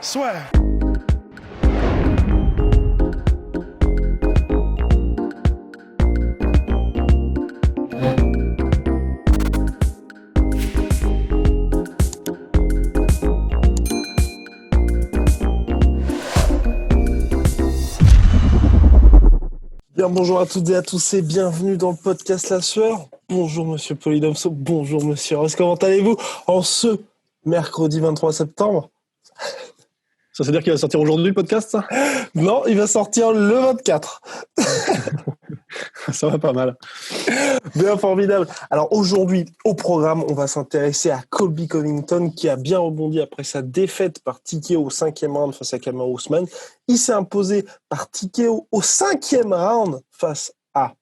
Swear. Bien, bonjour à toutes et à tous et bienvenue dans le podcast La Sueur. Bonjour Monsieur Polydomso, bonjour Monsieur Ross, comment allez-vous en ce mercredi 23 septembre? Ça veut dire qu'il va sortir aujourd'hui le podcast, ça? Non, il va sortir le 24. Ça va pas mal. Bien formidable. Alors aujourd'hui, au programme, on va s'intéresser à Colby Covington qui a bien rebondi après sa défaite par TKO au 5e round face à Kamaru Usman. Il s'est imposé par TKO au 5e round face à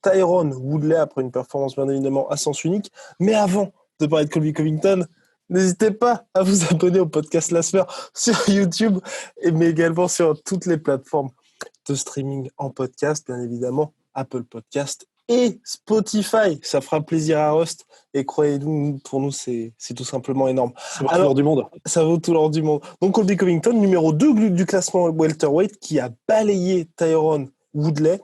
Tyron Woodley après une performance bien évidemment à sens unique. Mais avant de parler de Colby Covington, n'hésitez pas à vous abonner au podcast La Sphère sur YouTube, mais également sur toutes les plateformes de streaming en podcast, bien évidemment, Apple Podcast et Spotify. Ça fera plaisir à Rust et croyez-nous, pour nous, c'est tout simplement énorme. Ça vaut tout l'or du monde. Ça vaut tout l'or du monde. Donc Colby Covington, numéro 2 du classement welterweight, qui a balayé Tyron Woodley,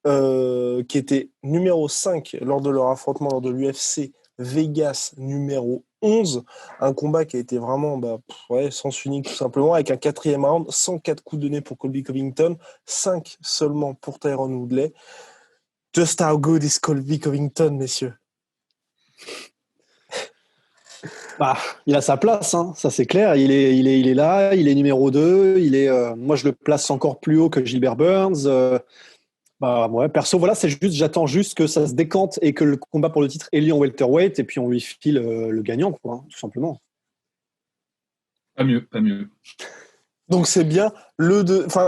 qui était numéro 5 lors de leur affrontement lors de l'UFC Vegas numéro 11. Un combat qui a été vraiment sens unique tout simplement, avec un 4e round, 104 coups de nez pour Colby Covington, 5 seulement pour Tyron Woodley. Just how good is Colby Covington, messieurs? Il a sa place, hein, ça c'est clair. Il est là, il est numéro 2. Moi, je le place encore plus haut que Gilbert Burns. Perso, voilà, j'attends juste que ça se décante et que le combat pour le titre ait lieu en welterweight et puis on lui file le gagnant, quoi, hein, tout simplement. Pas mieux. Donc c'est bien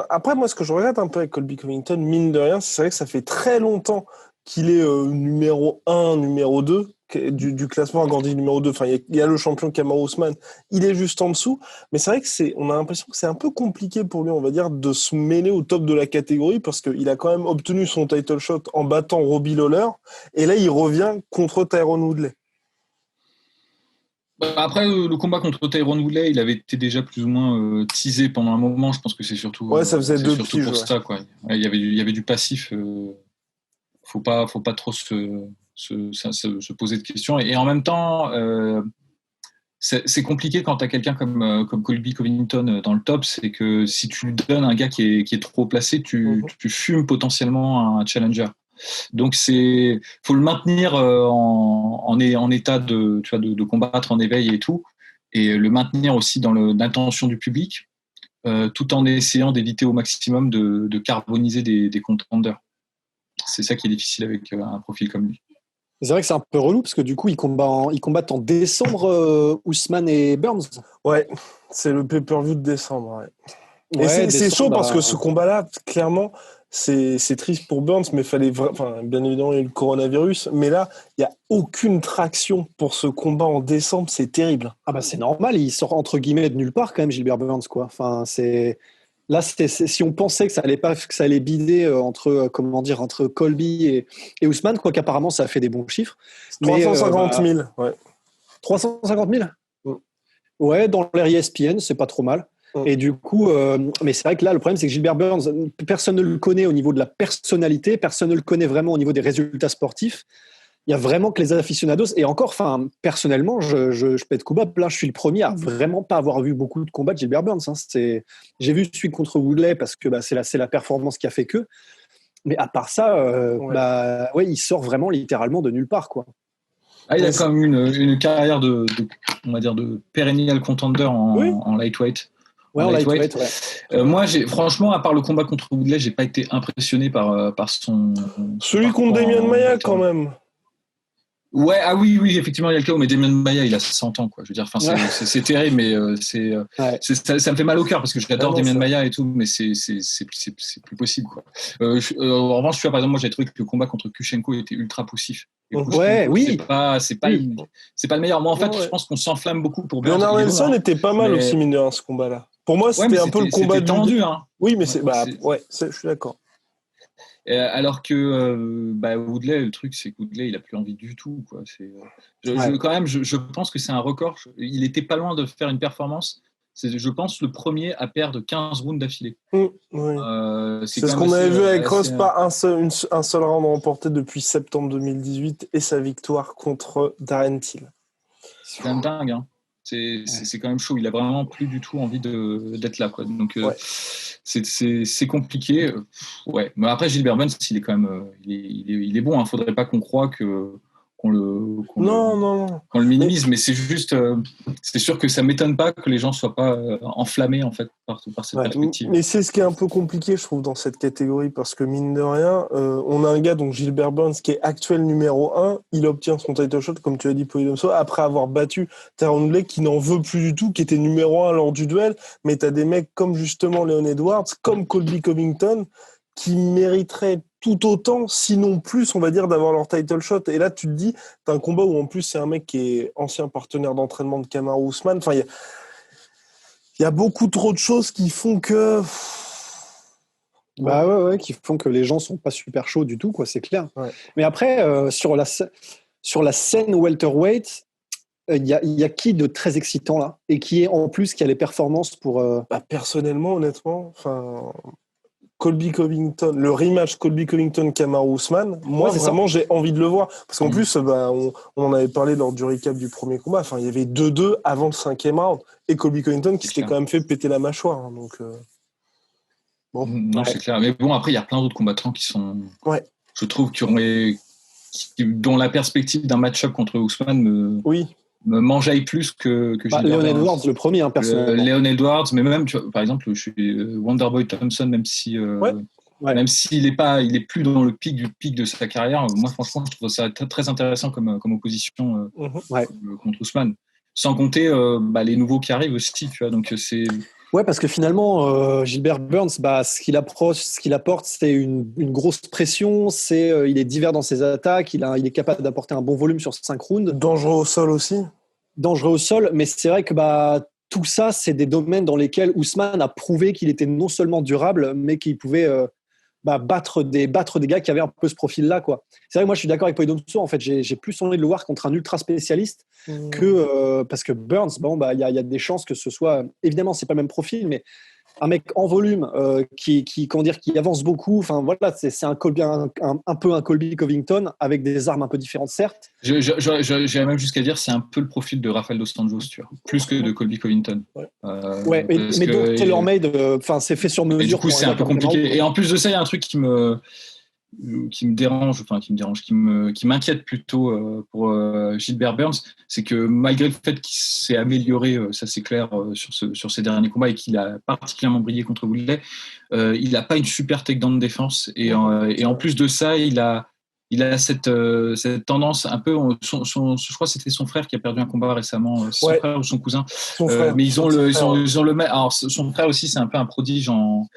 après, moi, ce que je regrette un peu avec Colby Covington, mine de rien, c'est vrai que ça fait très longtemps qu'il est numéro 1, numéro 2 du classement agrandi numéro 2. Enfin, il y a le champion Kamaru Usman, il est juste en dessous. Mais c'est vrai que on a l'impression que c'est un peu compliqué pour lui, on va dire, de se mêler au top de la catégorie parce qu'il a quand même obtenu son title shot en battant Robbie Lawler. Et là, il revient contre Tyron Woodley. Après, le combat contre Tyron Woodley, il avait été déjà plus ou moins teasé pendant un moment. Je pense que c'est surtout, ça faisait c'est surtout pour ça, quoi. Il y avait du passif. Faut pas trop se poser de questions. Et en même temps, c'est compliqué quand tu as quelqu'un comme Colby Covington dans le top. C'est que si tu lui donnes un gars qui est trop placé, tu fumes potentiellement un challenger. Donc faut le maintenir en état de combattre en éveil et tout, et le maintenir aussi dans l'intention du public, tout en essayant d'éviter au maximum de carboniser des contenders. C'est ça qui est difficile avec un profil comme lui. C'est vrai que c'est un peu relou parce que du coup ils combattent en décembre, Usman et Burns. Ouais, c'est le pay-per-view de décembre. Ouais. Et c'est chaud parce que ce combat-là, clairement, c'est triste pour Burns, mais bien évidemment, il y a eu le coronavirus. Mais là, il n'y a aucune traction pour ce combat en décembre. C'est terrible. C'est normal, il sort entre guillemets de nulle part quand même, Gilbert Burns, quoi. Enfin, là, si on pensait que ça allait bider entre Colby et Usman, quoi qu'apparemment ça a fait des bons chiffres. 350 000, ouais. 350 000 ? Ouais, dans l'ère ESPN, c'est pas trop mal. Et du coup, mais c'est vrai que là, le problème, c'est que Gilbert Burns, personne ne le connaît au niveau de la personnalité, personne ne le connaît vraiment au niveau des résultats sportifs. Il y a vraiment que les aficionados. Et encore, personnellement, je pète coup bas. Là, je suis le premier à vraiment pas avoir vu beaucoup de combats de Gilbert Burns. Hein. J'ai vu celui contre Woodley parce que c'est la performance qui a fait que. Mais à part ça, il sort vraiment littéralement de nulle part, quoi. Il a quand même une carrière on va dire, de perennial contender en lightweight. Ouais, en lightweight, ouais. Moi, franchement, à part le combat contre Woodley, j'ai pas été impressionné par son. Celui contre Demian Maia, quand même. Ouais, oui, effectivement, il y a le cas, mais Demian Maia, il a 100 ans, quoi. Je veux dire, c'est terrible, mais ça me fait mal au cœur parce que j'adore Demian Maia et tout, mais c'est plus possible, quoi. En revanche, par exemple, moi, j'ai trouvé que le combat contre Kushenko était ultra poussif. Oui. C'est pas le meilleur. Moi, en fait, je pense qu'on s'enflamme beaucoup pour Burns. Bernard Nelson était pas mal aussi, mine de rien, ce combat-là. Pour moi, c'était un peu le combat tendu, hein. Oui, mais je suis d'accord. Alors que Woodley, le truc, c'est que Woodley, il a plus envie du tout, quoi. Je pense que c'est un record. Il était pas loin de faire une performance c'est, je pense, le premier à perdre 15 rounds d'affilée. Oui. C'est ce qu'on avait vu avec Ross, pas un seul round remporté depuis septembre 2018 et sa victoire contre Darren Till. C'est quand même dingue, hein. C'est quand même chaud. Il a vraiment plus du tout envie d'être là, quoi. Donc c'est compliqué. Ouais. Mais après Gilbert Burns, il est quand même, il est bon. Hein. Faudrait pas qu'on croie qu'on le minimise, mais c'est juste, c'est sûr que ça m'étonne pas que les gens soient pas enflammés en fait par cette perspective. Mais c'est ce qui est un peu compliqué, je trouve, dans cette catégorie, parce que mine de rien, on a un gars, donc Gilbert Burns, qui est actuel numéro 1, il obtient son title shot, comme tu as dit, Polydomso, après avoir battu Tyron Woodley, qui n'en veut plus du tout, qui était numéro 1 lors du duel, mais t'as des mecs comme justement Leon Edwards, comme Colby Covington, qui mériteraient tout autant, sinon plus, on va dire, d'avoir leur title shot. Et là, tu te dis, t'as un combat où en plus c'est un mec qui est ancien partenaire d'entraînement de Kamaru Usman. Enfin, il y a beaucoup trop de choses qui font que... qui font que les gens sont pas super chauds du tout, quoi, c'est clair. Ouais. Mais après, sur la scène welterweight, il y a qui de très excitant là, et qui est en plus qui a les performances pour. Personnellement, honnêtement, enfin. Colby Covington, le rematch Colby Covington-Kamaru Usman, moi vraiment j'ai envie de le voir. Parce qu'en plus, on en avait parlé lors du récap du premier combat, enfin, il y avait 2-2 avant le 5e round, et Colby Covington qui s'était quand même fait péter la mâchoire. Hein, donc, bon. Non, c'est clair. Mais bon, après, il y a plein d'autres combattants qui sont, je trouve, dont la perspective d'un match-up contre Usman me mangeaille plus que Leon Edwards, le premier, hein, personnellement. Leon Edwards, mais même, tu vois, par exemple, je suis Wonderboy Thompson, même si même s'il est plus dans le pic de sa carrière, moi franchement, je trouve ça très intéressant comme opposition contre Usman. Sans compter les nouveaux qui arrivent aussi, tu vois. Donc c'est. Ouais, parce que finalement, Gilbert Burns, ce qu'il apporte, c'est une grosse pression. Il est divers dans ses attaques. Il est capable d'apporter un bon volume sur 5 rounds. Dangereux au sol aussi. Dangereux au sol, mais c'est vrai que tout ça, c'est des domaines dans lesquels Usman a prouvé qu'il était non seulement durable, mais qu'il pouvait battre des gars qui avaient un peu ce profil-là, quoi. C'est vrai que moi, je suis d'accord avec Polydomso. En fait, j'ai plus envie de le voir contre un ultra spécialiste que parce que Burns, il y a des chances que ce soit. Évidemment, c'est pas le même profil, mais un mec en volume qui avance beaucoup. Enfin voilà, c'est un peu un Colby Covington avec des armes un peu différentes, certes. J'irais même jusqu'à dire c'est un peu le profil de Rafael dos Anjos, tu vois, plus que de Colby Covington. Mais donc TaylorMade, c'est fait sur mesure. Et du coup, c'est un peu compliqué. Et en plus de ça, il y a un truc qui m'inquiète plutôt pour Gilbert Burns, c'est que malgré le fait qu'il s'est amélioré, ça c'est clair, sur ses derniers combats, et qu'il a particulièrement brillé contre Woodley, il n'a pas une super takedown de défense, et en plus de ça, il a cette tendance un peu, je crois que c'était son frère qui a perdu un combat récemment, son frère ou son cousin, mais ils ont le même. Alors son frère aussi, c'est un peu un prodige en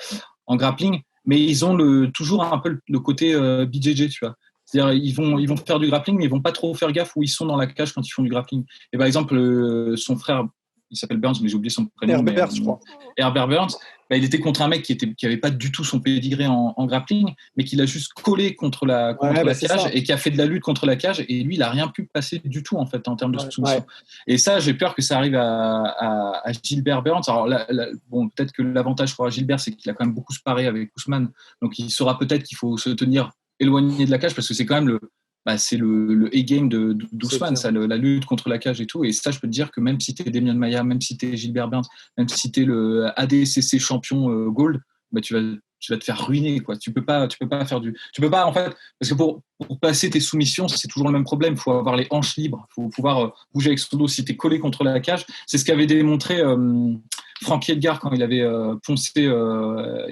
grappling. Mais ils ont toujours un peu le côté BJJ, tu vois. C'est-à-dire, ils vont faire du grappling, mais ils vont pas trop faire gaffe où ils sont dans la cage quand ils font du grappling. Et par exemple, son frère, il s'appelle Burns, mais j'ai oublié son prénom. Herbert, je crois. Herbert Burns, il était contre un mec qui avait pas du tout son pédigré en grappling, mais qui l'a juste collé contre la cage et qui a fait de la lutte contre la cage. Et lui, il a rien pu passer du tout, en fait, en termes de soumission. Et ça, j'ai peur que ça arrive à Gilbert Burns. Alors peut-être que l'avantage pour Gilbert, c'est qu'il a quand même beaucoup sparé avec Usman. Donc, il saura peut-être qu'il faut se tenir éloigné de la cage, parce que c'est quand même c'est le A-game d'Ousmane, ça, la lutte contre la cage et tout. Et ça, je peux te dire que même si t'es Demian Maia, même si t'es Gilbert Burns, même si t'es le ADCC champion Gold, tu vas te faire ruiner, quoi. Tu peux pas en fait, parce que pour passer tes soumissions, c'est toujours le même problème. Il faut avoir les hanches libres, il faut pouvoir bouger avec son dos. Si t'es collé contre la cage, c'est ce qu'avait démontré Frankie Edgar quand il avait poncé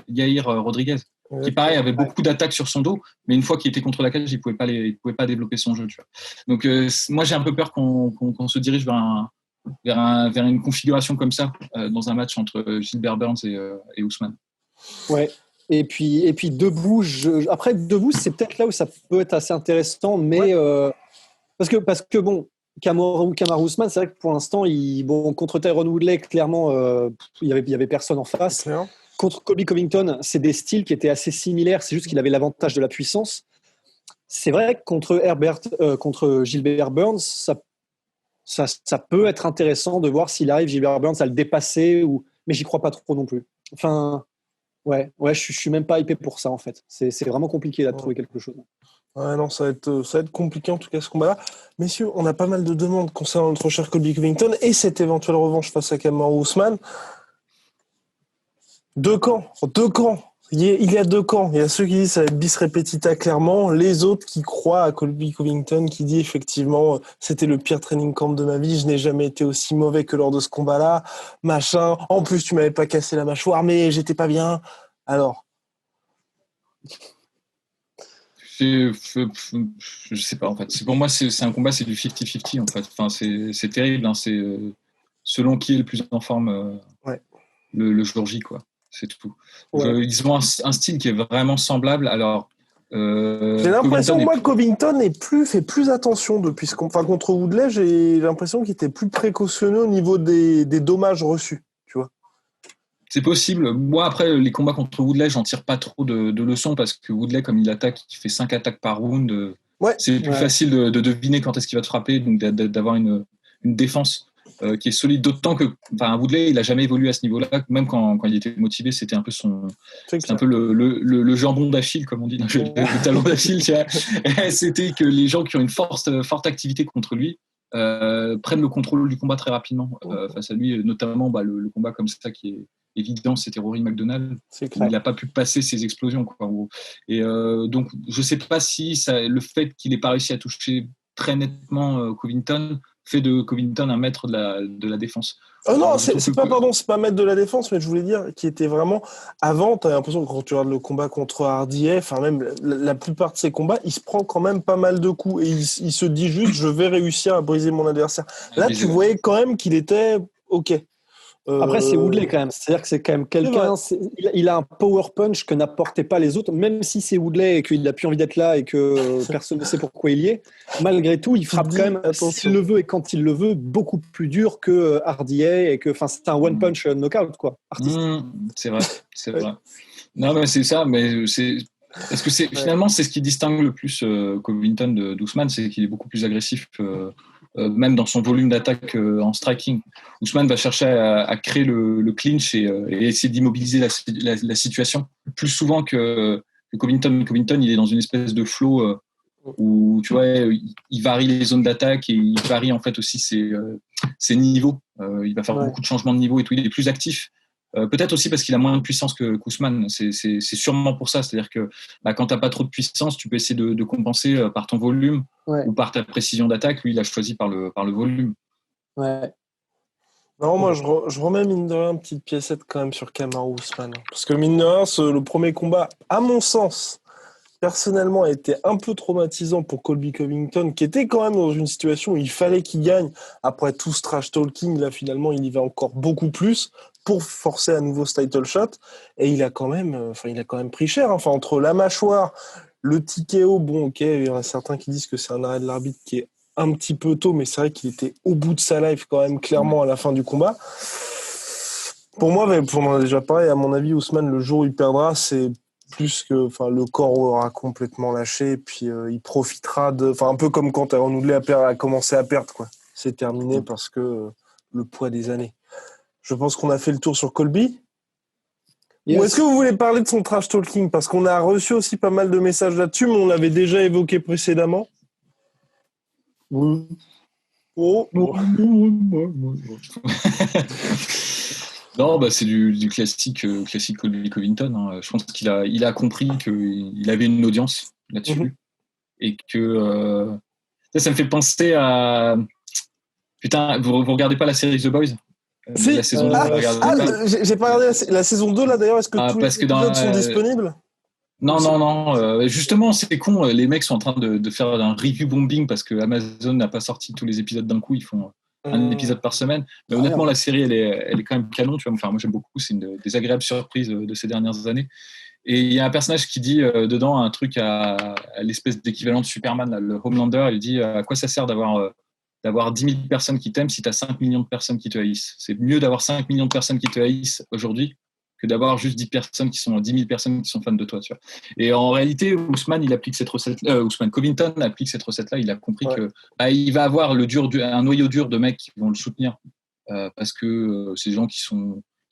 Yair Rodriguez. Qui pareil avait beaucoup d'attaques sur son dos, mais une fois qu'il était contre la cage, il pouvait pas développer son jeu, tu vois. Donc moi j'ai un peu peur qu'on se dirige vers une configuration comme ça dans un match entre Gilbert Burns et Usman. Ouais. Et puis debout, debout, c'est peut-être là où ça peut être assez intéressant, mais parce que bon, Kamaru Usman, c'est vrai que pour l'instant, contre Tyron Woodley, clairement, il y avait personne en face. Claire. Contre Colby Covington, c'est des styles qui étaient assez similaires, c'est juste qu'il avait l'avantage de la puissance. C'est vrai que contre Gilbert Burns, Ça peut être intéressant de voir s'il arrive, Gilbert Burns, à le dépasser, mais j'y crois pas trop non plus. Enfin, ouais, je suis même pas hypé pour ça, en fait. C'est vraiment compliqué là, de trouver quelque chose. Ouais, non, ça va être compliqué en tout cas ce combat-là. Messieurs, on a pas mal de demandes concernant notre cher Colby Covington et cette éventuelle revanche face à Kamaru Usman. Deux camps. Il y a deux camps. Il y a ceux qui disent que ça va être bis repetita clairement, les autres qui croient à Colby Covington, qui dit effectivement c'était le pire training camp de ma vie, je n'ai jamais été aussi mauvais que lors de ce combat-là, machin. En plus, tu m'avais pas cassé la mâchoire, mais j'étais pas bien. Alors. Je sais pas en fait. Pour moi, c'est un combat, c'est du 50-50 en fait. Enfin, c'est terrible. Hein. C'est selon qui est le plus en forme le jour J, quoi. C'est tout. Ouais. Ils ont un style qui est vraiment semblable. Alors, j'ai l'impression que Covington fait plus attention depuis contre Woodley. J'ai l'impression qu'il était plus précautionneux au niveau des dommages reçus. Tu vois. C'est possible. Moi, après, les combats contre Woodley, j'en tire pas trop de leçons parce que Woodley, comme il attaque, il fait 5 attaques par round. C'est plus facile de deviner quand est-ce qu'il va te frapper, donc d'avoir une défense qui est solide. D'autant que Woodley, il a jamais évolué à ce niveau-là. Même quand il était motivé, c'était un peu le jambon d'Achille, comme on dit, le talon d'Achille. C'était que les gens qui ont une forte activité contre lui prennent le contrôle du combat très rapidement face à lui, notamment le combat comme ça qui est évident, c'était Rory McDonald. Il n'a pas pu passer ses explosions, quoi. Et donc, je ne sais pas si le fait qu'il n'ait pas réussi à toucher très nettement Covington fait de Covington un maître de la défense. Non, c'est pas maître de la défense, mais je voulais dire qu'il était vraiment avant. T'as l'impression que quand tu regardes le combat contre Hardy, même la plupart de ses combats, il se prend quand même pas mal de coups et il se dit juste je vais réussir à briser mon adversaire. Là, tu voyais quand même qu'il était ok. Après, c'est Woodley quand même. C'est-à-dire que c'est quand même quelqu'un. Il a un power punch que n'apportaient pas les autres, même si c'est Woodley et qu'il n'a plus envie d'être là et que personne ne sait pourquoi il y est. Malgré tout, il frappe quand même, s'il le veut et quand il le veut, beaucoup plus dur que RDA et que, c'est un one punch knockout, quoi. C'est vrai. Non, mais c'est ça, mais c'est. Parce que finalement, c'est ce qui distingue le plus Covington d'Ousmane, c'est qu'il est beaucoup plus agressif. Même dans son volume d'attaque en striking. Ousmane va chercher à créer le clinch et essayer d'immobiliser la situation plus souvent que Covington. Covington, il est dans une espèce de flow où, tu vois, il varie les zones d'attaque et il varie en fait aussi ses niveaux. Il va faire beaucoup de changements de niveau et tout. Il est plus actif. Peut-être aussi parce qu'il a moins de puissance qu'Ousmane. C'est sûrement pour ça. C'est-à-dire que quand tu n'as pas trop de puissance, tu peux essayer de compenser par ton volume ou par ta précision d'attaque. Lui, il a choisi par le volume. Ouais. Non, moi, je remets mine de rien une petite piécette quand même sur Kamaru Usman. Parce que mine de rien, le premier combat, à mon sens, personnellement, a été un peu traumatisant pour Colby Covington, qui était quand même dans une situation où il fallait qu'il gagne. Après tout ce trash talking, là, finalement, il y va encore beaucoup plus pour forcer à nouveau ce title shot. Et il a quand même pris cher. Enfin, entre la mâchoire, le TKO, bon, ok, il y en a certains qui disent que c'est un arrêt de l'arbitre qui est un petit peu tôt, mais c'est vrai qu'il était au bout de sa life quand même, clairement, à la fin du combat. Pour moi, on en a déjà parlé, à mon avis, Ousmane, le jour où il perdra, c'est plus que le corps aura complètement lâché, et puis il profitera un peu comme quand Aaron Woodley a commencé à perdre, quoi. C'est terminé parce que le poids des années. Je pense qu'on a fait le tour sur Colby. Yes. Ou est-ce que vous voulez parler de son trash talking? Parce qu'on a reçu aussi pas mal de messages là-dessus, mais on l'avait déjà évoqué précédemment. Oui. Oh. Non, c'est du classique Colby Covington. Hein. Je pense qu'il a compris qu'il avait une audience là-dessus. Et que ça me fait penser à... Putain, vous regardez pas la série The Boys? La saison 2, j'ai pas regardé la saison 2 là d'ailleurs. Est-ce que tous les épisodes sont disponibles? Non. Justement, c'est con. Les mecs sont en train de faire un review bombing parce que Amazon n'a pas sorti tous les épisodes d'un coup. Ils font un épisode par semaine. Mais honnêtement, la série, elle est quand même canon. Tu vois. Enfin, moi, j'aime beaucoup. C'est une des agréables surprises de ces dernières années. Et il y a un personnage qui dit dedans un truc à l'espèce d'équivalent de Superman, là, le Homelander. Il dit à quoi ça sert d'avoir 10 000 personnes qui t'aiment si tu as 5 millions de personnes qui te haïssent. C'est mieux d'avoir 5 millions de personnes qui te haïssent aujourd'hui que d'avoir juste 10 000 personnes qui sont fans de toi, tu vois. Et en réalité, Covington applique cette recette-là. Il a compris que il va avoir un noyau dur de mecs qui vont le soutenir parce que c'est des gens qui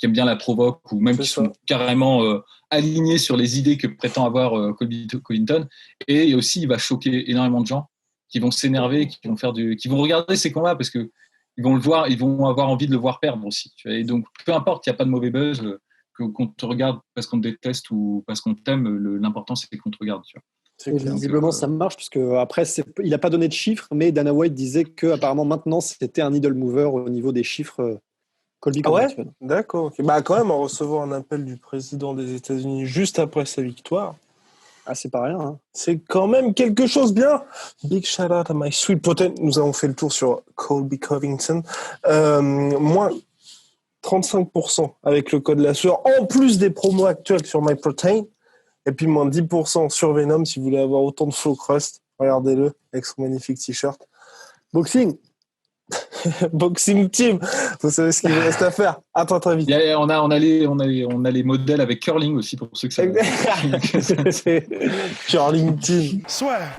aiment bien la provoque ou même qui sont carrément alignés sur les idées que prétend avoir Covington. Et aussi, il va choquer énormément de gens qui vont s'énerver, qui vont regarder ses combats parce que ils vont le voir, ils vont avoir envie de le voir perdre aussi. Tu vois. Et donc, peu importe, il n'y a pas de mauvais buzz, qu'on te regarde parce qu'on te déteste ou parce qu'on t'aime, l'important c'est qu'on te regarde. Tu vois. Visiblement, ça marche, puisque après, il n'a pas donné de chiffres, mais Dana White disait qu'apparemment maintenant, c'était un needle mover au niveau des chiffres. Colby Covington. D'accord. Okay. Quand même, en recevant un appel du président des États-Unis juste après sa victoire. C'est pas rien. Hein. C'est quand même quelque chose bien. Big shout out à my sweet potato. Nous avons fait le tour sur Colby Covington. Moins 35% avec le code la sueur, en plus des promos actuels sur MyProtein. Et puis moins 10% sur Venom si vous voulez avoir autant de flow crust. Regardez-le avec son magnifique t-shirt. Boxing. Boxing team, vous savez ce qu'il vous reste à faire. Attends très vite. On a les modèles avec curling aussi pour ceux que ça. Curling team. Swear.